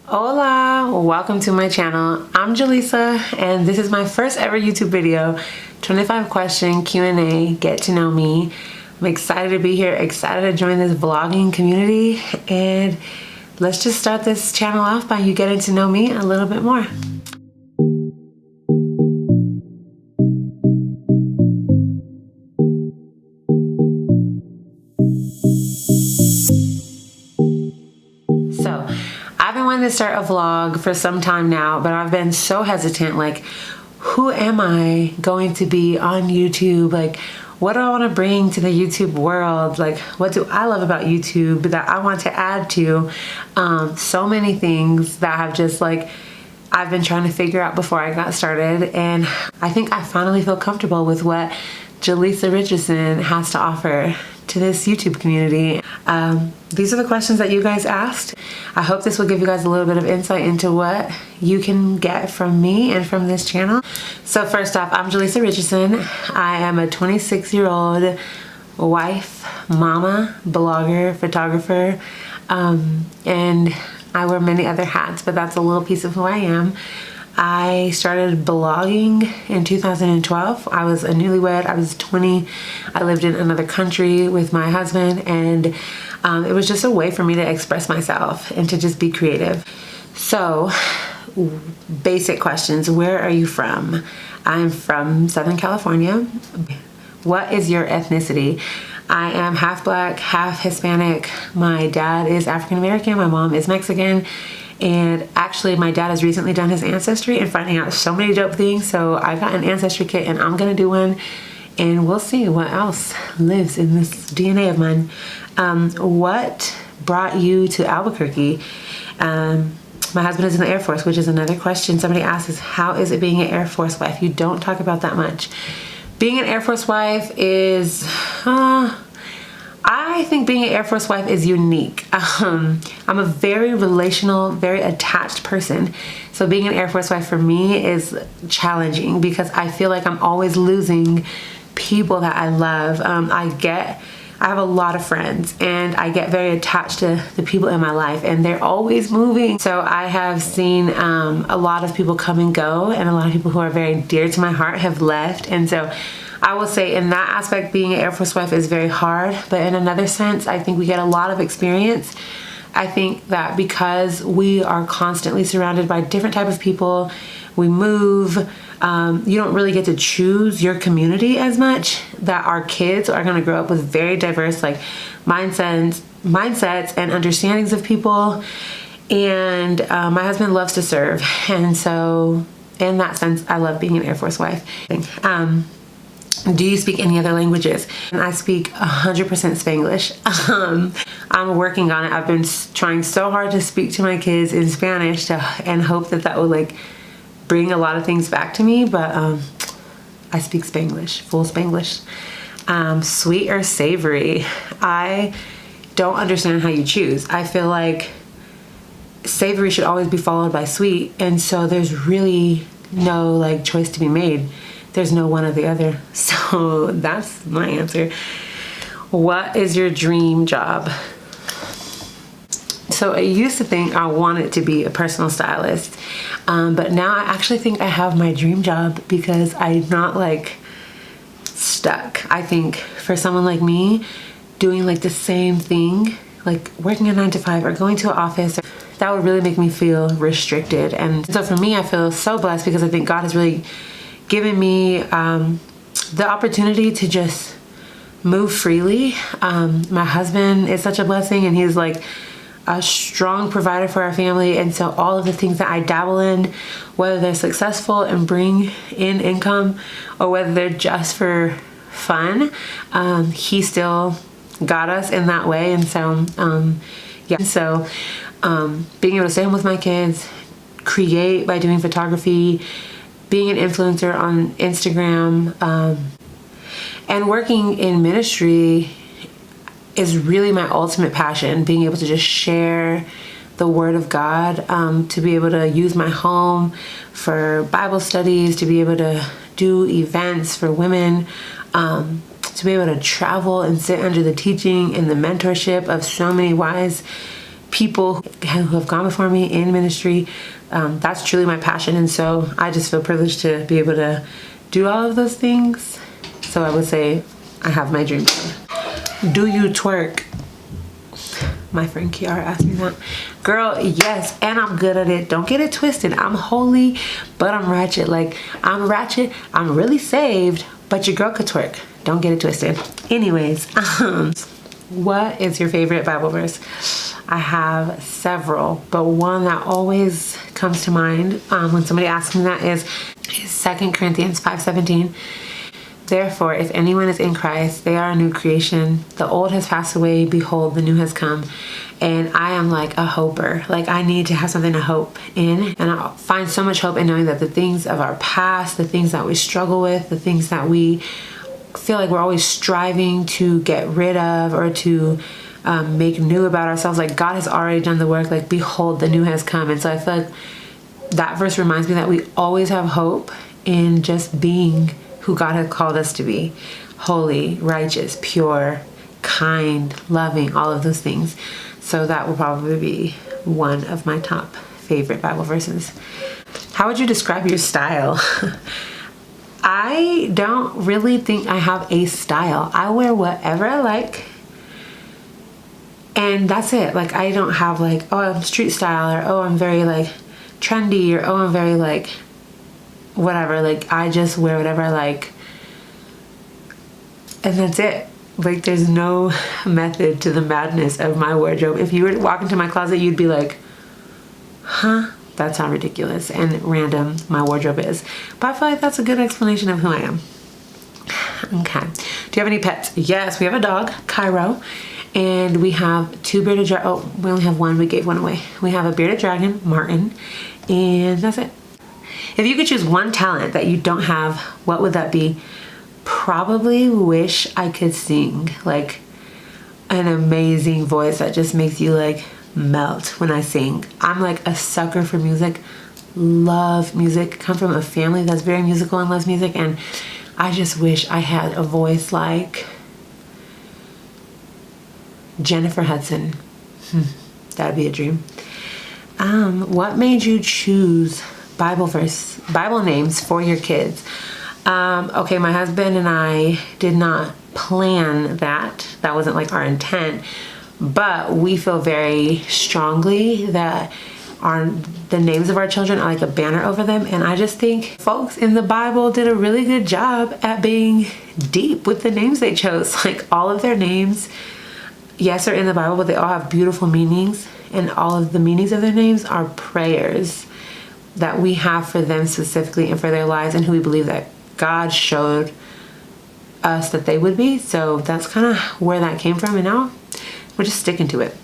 Hola, welcome to my channel. I'm Jalisa and this is my first ever YouTube video, 25 question Q&A, get to know me. I'm excited to be here, excited to join this vlogging community, and let's just start this channel off by you getting to know me a little bit more. I've been wanting to start a vlog for some time now, but I've been so hesitant, like, who am I going to be on YouTube? Like, what do I want to bring to the YouTube world? Like, what do I love about YouTube that I want to add to? So many things that have just like, I've been trying to figure out before I got started. And I think I finally feel comfortable with what Jalyssa Richardson has to offer to this YouTube community. These are the questions that you guys asked. I hope this will give you guys a little bit of insight into what you can get from me and from this channel. So first off, I'm Jalyssa Richardson. I am a 26-year-old wife, mama, blogger, photographer, and I wear many other hats, but that's a little piece of who I am. I started blogging in 2012. I was a newlywed. I was 20. I lived in another country with my husband, and it was just a way for me to express myself and to just be creative. So, basic questions. Where are you from? I'm from Southern California. What is your ethnicity? I am half black, half Hispanic. My dad is African American. My mom is Mexican. And actually, my dad has recently done his ancestry and finding out so many dope things. So I got an ancestry kit and I'm gonna do one, and we'll see what else lives in this DNA of mine. What brought you to Albuquerque? My husband is in the Air Force, which is another question somebody asks, is how is it being an Air Force wife? You don't talk about that much. Being an Air Force wife is, I think being an Air Force wife is unique. I'm a very relational, very attached person. So being an Air Force wife for me is challenging because I feel like I'm always losing people that I love. I have a lot of friends and I get very attached to the people in my life, and they're always moving. So I have seen a lot of people come and go, and a lot of people who are very dear to my heart have left. And so I will say in that aspect, being an Air Force wife is very hard, but in another sense, I think we get a lot of experience. I think that because we are constantly surrounded by different types of people, we move, you don't really get to choose your community as much, that our kids are gonna grow up with very diverse like mindsets and understandings of people. And my husband loves to serve. And so in that sense, I love being an Air Force wife. Do you speak any other languages? And I speak 100% Spanglish. I'm working on it. I've been trying so hard to speak to my kids in Spanish and hope that that will like bring a lot of things back to me, but I speak Spanglish, full Spanglish. Sweet or savory? I don't understand how you choose. I feel like savory should always be followed by sweet, and so there's really no like choice to be made. There's no one or the other. So that's my answer. What is your dream job? So I used to think I wanted to be a personal stylist, but now I actually think I have my dream job because I'm not like stuck. I think for someone like me, doing like the same thing, like working a 9-to-5 or going to an office, that would really make me feel restricted. And so for me, I feel so blessed because I think God has really given me the opportunity to just move freely. My husband is such a blessing, and he's like a strong provider for our family. And so all of the things that I dabble in, whether they're successful and bring in income or whether they're just for fun, he still got us in that way. And so yeah, so being able to stay home with my kids, create by doing photography, being an influencer on Instagram, and working in ministry is really my ultimate passion. Being able to just share the word of God, to be able to use my home for Bible studies, to be able to do events for women, to be able to travel and sit under the teaching and the mentorship of so many wise people who have gone before me in ministry. That's truly my passion. And so I just feel privileged to be able to do all of those things. So I would say I have my dream job. Do you twerk? My friend Kiara asked me that. Girl, yes, and I'm good at it. Don't get it twisted. I'm holy, but I'm ratchet. Like, I'm ratchet. I'm really saved, but your girl could twerk. Don't get it twisted. Anyways, what is your favorite Bible verse? I have several, but one that always comes to mind when somebody asks me that is 2 Corinthians 5:17. Therefore, if anyone is in Christ, they are a new creation. The old has passed away. Behold, the new has come. And I am like a hoper. Like, I need to have something to hope in. And I find so much hope in knowing that the things of our past, the things that we struggle with, the things that we feel like we're always striving to get rid of or to make new about ourselves, like, God has already done the work. Like, behold, the new has come. And so I feel like that verse reminds me that we always have hope in just being who God has called us to be. Holy, righteous, pure, kind, loving, all of those things. So that will probably be one of my top favorite Bible verses. How would you describe your style? I don't really think I have a style. I wear whatever I like, and that's it. Like, I don't have like, oh, I'm street style, or oh, I'm very like trendy, or oh, I'm very like whatever. Like, I just wear whatever I like, and that's it. Like, there's no method to the madness of my wardrobe. If you were to walk into my closet, you'd be like, huh? That's how ridiculous and random my wardrobe is. But I feel like that's a good explanation of who I am. Okay. Do you have any pets? Yes, we have a dog, Cairo. And we have 2 bearded dragons. Oh, we only have one. We gave one away. We have a bearded dragon, Martin. And that's it. If you could choose one talent that you don't have, what would that be? Probably wish I could sing. Like, an amazing voice that just makes you like melt when I sing. I'm like a sucker for music. Love music. Come from a family that's very musical and loves music, and I just wish I had a voice like Jennifer Hudson. That'd be a dream. What made you choose Bible names for your kids? Okay, my husband and I did not plan that. That wasn't like our intent. But we feel very strongly that the names of our children are like a banner over them. And I just think folks in the Bible did a really good job at being deep with the names they chose. Like, all of their names, yes, are in the Bible, but they all have beautiful meanings. And all of the meanings of their names are prayers that we have for them specifically and for their lives, and who we believe that God showed us that they would be. So that's kind of where that came from. And now we're just sticking to it.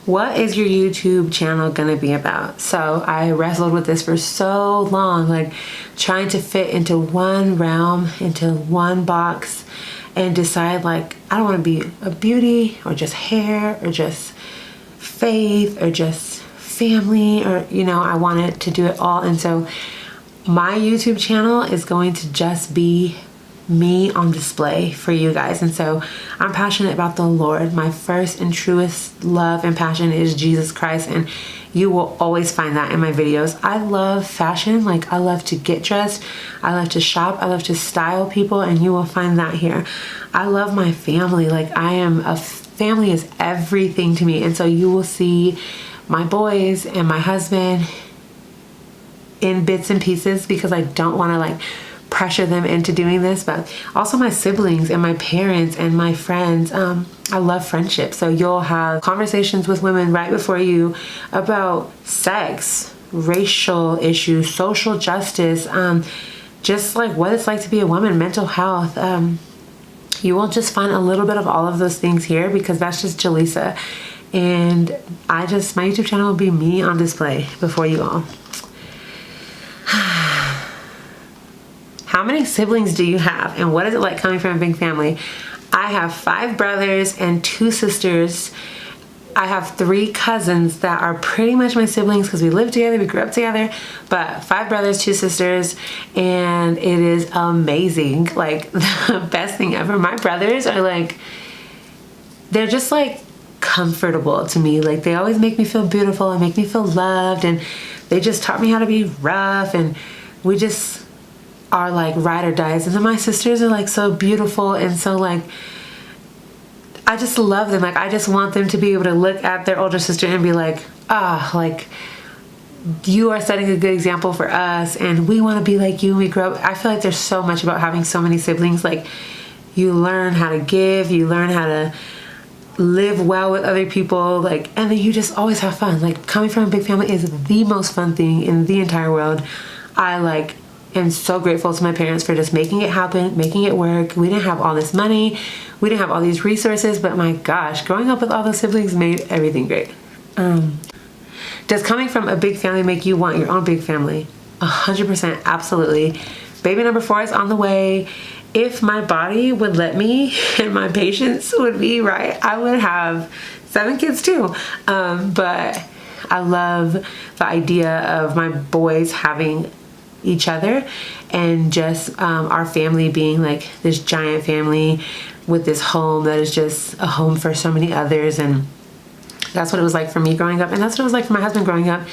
What is your YouTube channel gonna be about? So I wrestled with this for so long, like trying to fit into one realm, into one box, and decide like, I don't want to be a beauty or just hair or just faith or just family, or, you know, I wanted to do it all. And so my YouTube channel is going to just be me on display for you guys. And so I'm passionate about the Lord. My first and truest love and passion is Jesus Christ, and you will always find that in my videos. I love fashion. Like, I love to get dressed, I love to shop, I love to style people, and you will find that here. I love my family. Like, family is everything to me. And so you will see my boys and my husband in bits and pieces, because I don't want to like pressure them into doing this, but also my siblings and my parents and my friends. I love friendship. So you'll have conversations with women right before you about sex, racial issues, social justice, just like what it's like to be a woman, mental health. You will just find a little bit of all of those things here, because that's just Jalisa. And my YouTube channel will be me on display before you all. How many siblings do you have, and what is it like coming from a big family? I have 5 brothers and 2 sisters. I have 3 cousins that are pretty much my siblings because we live together, we grew up together, but 5 brothers, 2 sisters, and it is amazing. Like, the best thing ever. My brothers are like, they're just like comfortable to me. Like, they always make me feel beautiful and make me feel loved, and they just taught me how to be rough, and we just are like ride or dies. And then my sisters are like so beautiful, and so like I just love them. Like, I just want them to be able to look at their older sister and be like, like, you are setting a good example for us, and we want to be like you when we grow up. I feel like there's so much about having so many siblings. Like, you learn how to give, you learn how to live well with other people, like, and then you just always have fun. Like, coming from a big family is the most fun thing in the entire world. I like am so grateful to my parents for just making it happen, making it work. We didn't have all this money, we didn't have all these resources, but my gosh, growing up with all those siblings made everything great. Does coming from a big family make you want your own big family? 100%, absolutely. Baby number 4 is on the way. If my body would let me and my patience would be right, I would have 7 kids too. But I love the idea of my boys having each other, and just our family being like this giant family with this home that is just a home for so many others. And that's what it was like for me growing up, and that's what it was like for my husband growing up.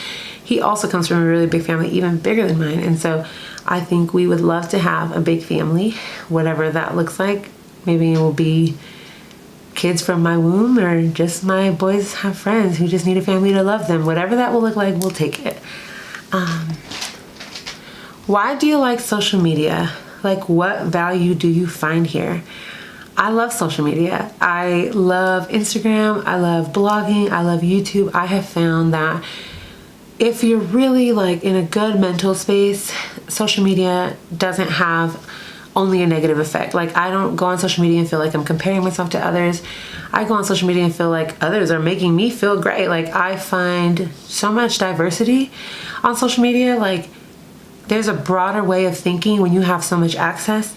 He also comes from a really big family, even bigger than mine, and so I think we would love to have a big family, whatever that looks like. Maybe it will be kids from my womb, or just my boys have friends who just need a family to love them. Whatever that will look like, we'll take it. Why do you like social media? Like, what value do you find here? I love social media. I love Instagram. I love blogging. I love YouTube. I have found that if you're really like in a good mental space, social media doesn't have only a negative effect. Like, I don't go on social media and feel like I'm comparing myself to others. I go on social media and feel like others are making me feel great. Like, I find so much diversity on social media. Like, there's a broader way of thinking when you have so much access.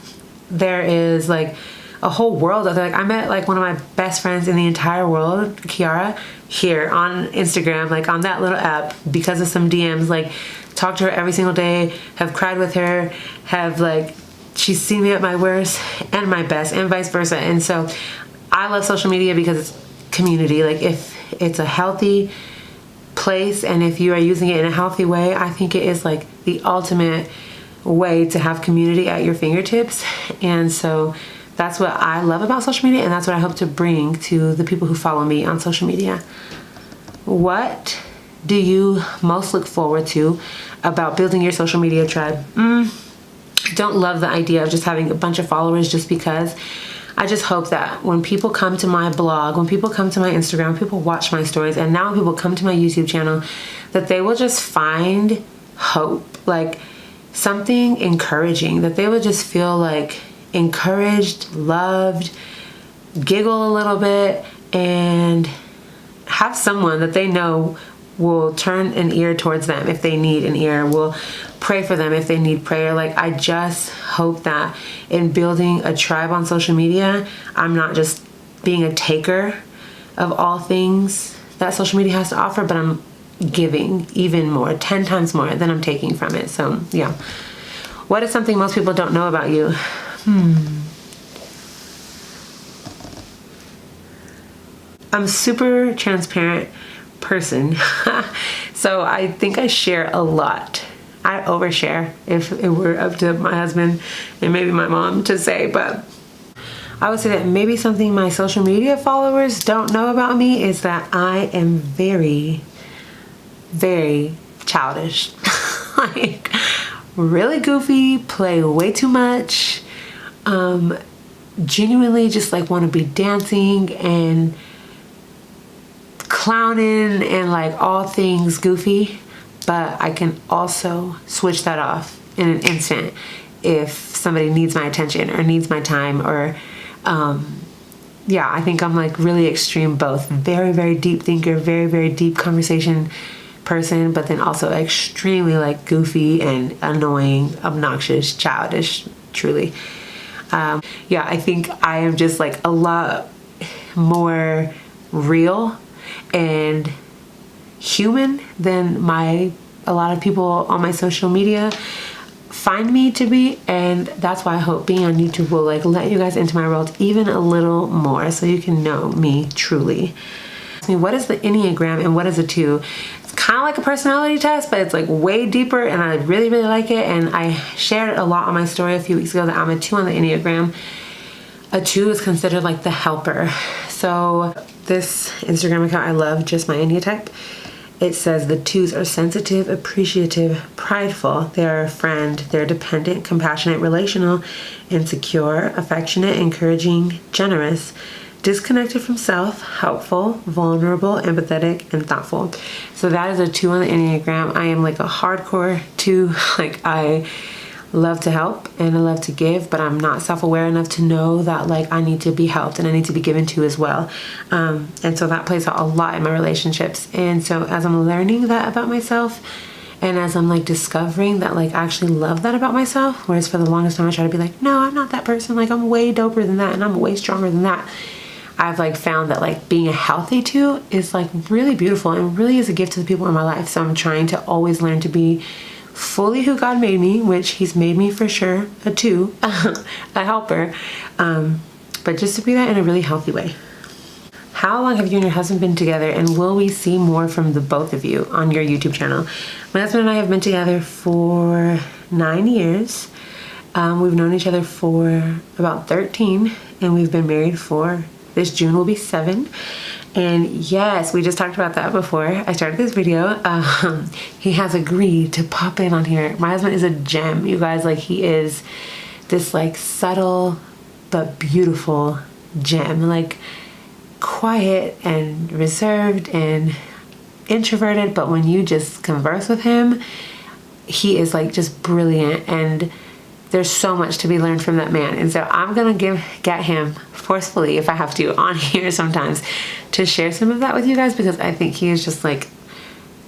There is like a whole world of, like, I met like one of my best friends in the entire world, Kiara, here on Instagram, like on that little app, because of some DMs. Like, talk to her every single day, have cried with her, have like, she's seen me at my worst and my best, and vice versa. And so I love social media because it's community. Like, if it's a healthy place and if you are using it in a healthy way, I think it is like the ultimate way to have community at your fingertips. And so that's what I love about social media, and that's what I hope to bring to the people who follow me on social media. What do you most look forward to about building your social media tribe? I don't love the idea of just having a bunch of followers just because. I just hope that when people come to my blog, when people come to my Instagram, when people watch my stories, and now when people come to my YouTube channel, that they will just find hope, like something encouraging, that they will just feel like encouraged, loved, giggle a little bit, and have someone that they know will turn an ear towards them if they need an ear, will pray for them if they need prayer. Like, I just hope that in building a tribe on social media, I'm not just being a taker of all things that social media has to offer, but I'm giving even more, 10 times more than I'm taking from it. So yeah. What is something most people don't know about you? I'm super transparent person. So I think I share a lot. I overshare if it were up to my husband and maybe my mom to say, but I would say that maybe something my social media followers don't know about me is that I am very, very childish. Like, really goofy, play way too much, genuinely just like want to be dancing and clowning and like all things goofy, but I can also switch that off in an instant if somebody needs my attention or needs my time, or yeah, I think I'm like really extreme both. Very, very deep thinker, very, very deep conversation person, but then also extremely like goofy and annoying, obnoxious, childish, truly. Yeah, I think I am just like a lot more real and human than a lot of people on my social media find me to be, and that's why I hope being on YouTube will like let you guys into my world even a little more so you can know me truly. Me, what is the Iniyagram and what is a 2? It's kind of like a personality test, but it's like way deeper, and I really, really like it. And I shared it a lot on my story a few weeks ago that I'm a 2 on the Iniyagram. A 2 is considered like the helper. So this Instagram account I love, just my India type. It says the 2s are sensitive, appreciative, prideful. They're a friend. They're dependent, compassionate, relational, insecure, affectionate, encouraging, generous, disconnected from self, helpful, vulnerable, empathetic, and thoughtful. So that is a 2 on the Enneagram. I am like a hardcore 2. Like I love to help and I love to give, but I'm not self-aware enough to know that like I need to be helped and I need to be given to as well. And so that plays out a lot in my relationships. And so as I'm learning that about myself, and as I'm like discovering that like I actually love that about myself, whereas for the longest time I try to be like, no, I'm not that person. Like I'm way doper than that and I'm way stronger than that. I've like found that like being a healthy 2 is like really beautiful and really is a gift to the people in my life. So I'm trying to always learn to be fully who God made me, which he's made me for sure a 2, a helper, but just to be that in a really healthy way. How long have you and your husband been together, and will we see more from the both of you on your YouTube channel? My husband and I have been together for 9 years. We've known each other for about 13, and we've been married for, this June will be 7. And yes, we just talked about that before I started this video. He has agreed to pop in on here. My husband is a gem, you guys. Like he is this like subtle but beautiful gem, like quiet and reserved and introverted, but when you just converse with him, he is like just brilliant, and there's so much to be learned from that man. And so I'm gonna get him forcefully, if I have to, on here sometimes to share some of that with you guys, because I think he is just like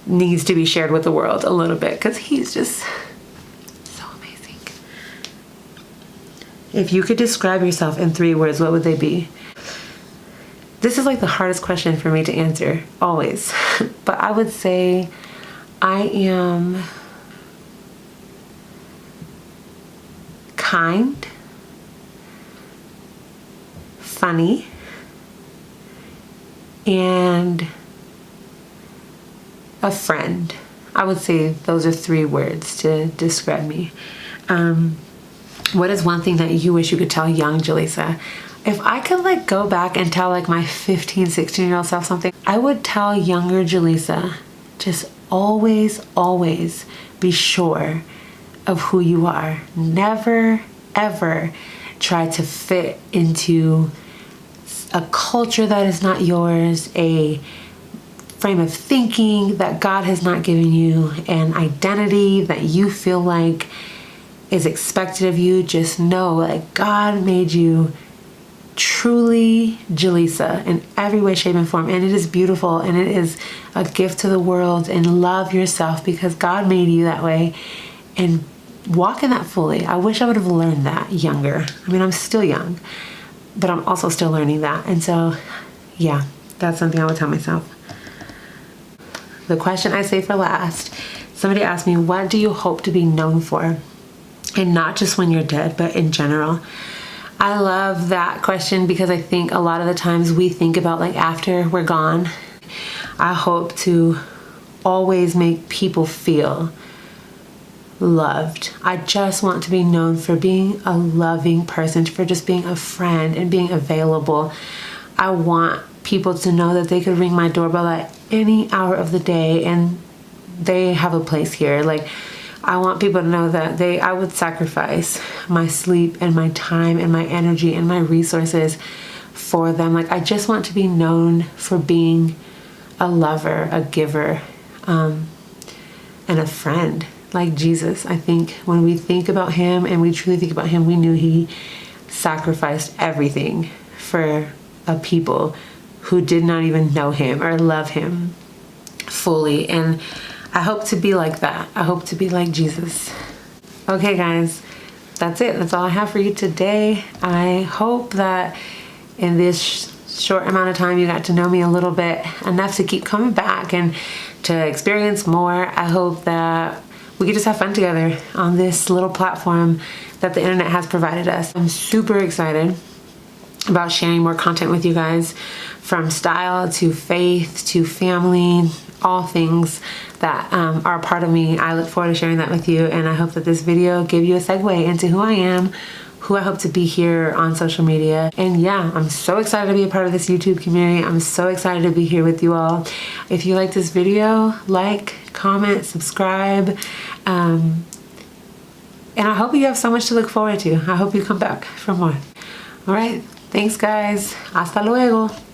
needs to be shared with the world a little bit, because he's just so amazing. If you could describe yourself in 3 words, what would they be? This is like the hardest question for me to answer always, but I would say I am kind, funny, and a friend. I would say those are 3 words to describe me. What is one thing that you wish you could tell young Jalissa? If I could like go back and tell like my 15, 16-year-old self something, I would tell younger Jalissa, just always, always be sure of who you are. Never, ever try to fit into a culture that is not yours, a frame of thinking that God has not given you, an identity that you feel like is expected of you. Just know like God made you truly Jalissa in every way, shape, and form, and it is beautiful and it is a gift to the world. And love yourself because God made you that way, and walk in that fully. I wish I would have learned that younger. I mean, I'm still young, but I'm also still learning that. And so, yeah, that's something I would tell myself. The question I say for last, somebody asked me, what do you hope to be known for? And not just when you're dead, but in general. I love that question because I think a lot of the times we think about like after we're gone. I hope to always make people feel loved. I just want to be known for being a loving person, for just being a friend and being available. I want people to know that they could ring my doorbell at any hour of the day and they have a place here. Like, I want people to know that I would sacrifice my sleep and my time and my energy and my resources for them. Like, I just want to be known for being a lover, a giver, and a friend. Like Jesus, I think when we think about him and we truly think about him, we knew he sacrificed everything for a people who did not even know him or love him fully. And I hope to be like that. I hope to be like Jesus. Okay, guys, that's it. That's all I have for you today. I hope that in this short amount of time you got to know me a little bit, enough to keep coming back and to experience more. I hope that we could just have fun together on this little platform that the internet has provided us. I'm super excited about sharing more content with you guys, from style to faith to family, all things that are a part of me. I look forward to sharing that with you, and I hope that this video gave you a segue into who I am, who I hope to be here on social media. And yeah, I'm so excited to be a part of this YouTube community. I'm so excited to be here with you all. If you like this video, like, comment, subscribe, and I hope you have so much to look forward to. I hope you come back for more. All right, thanks guys. Hasta luego.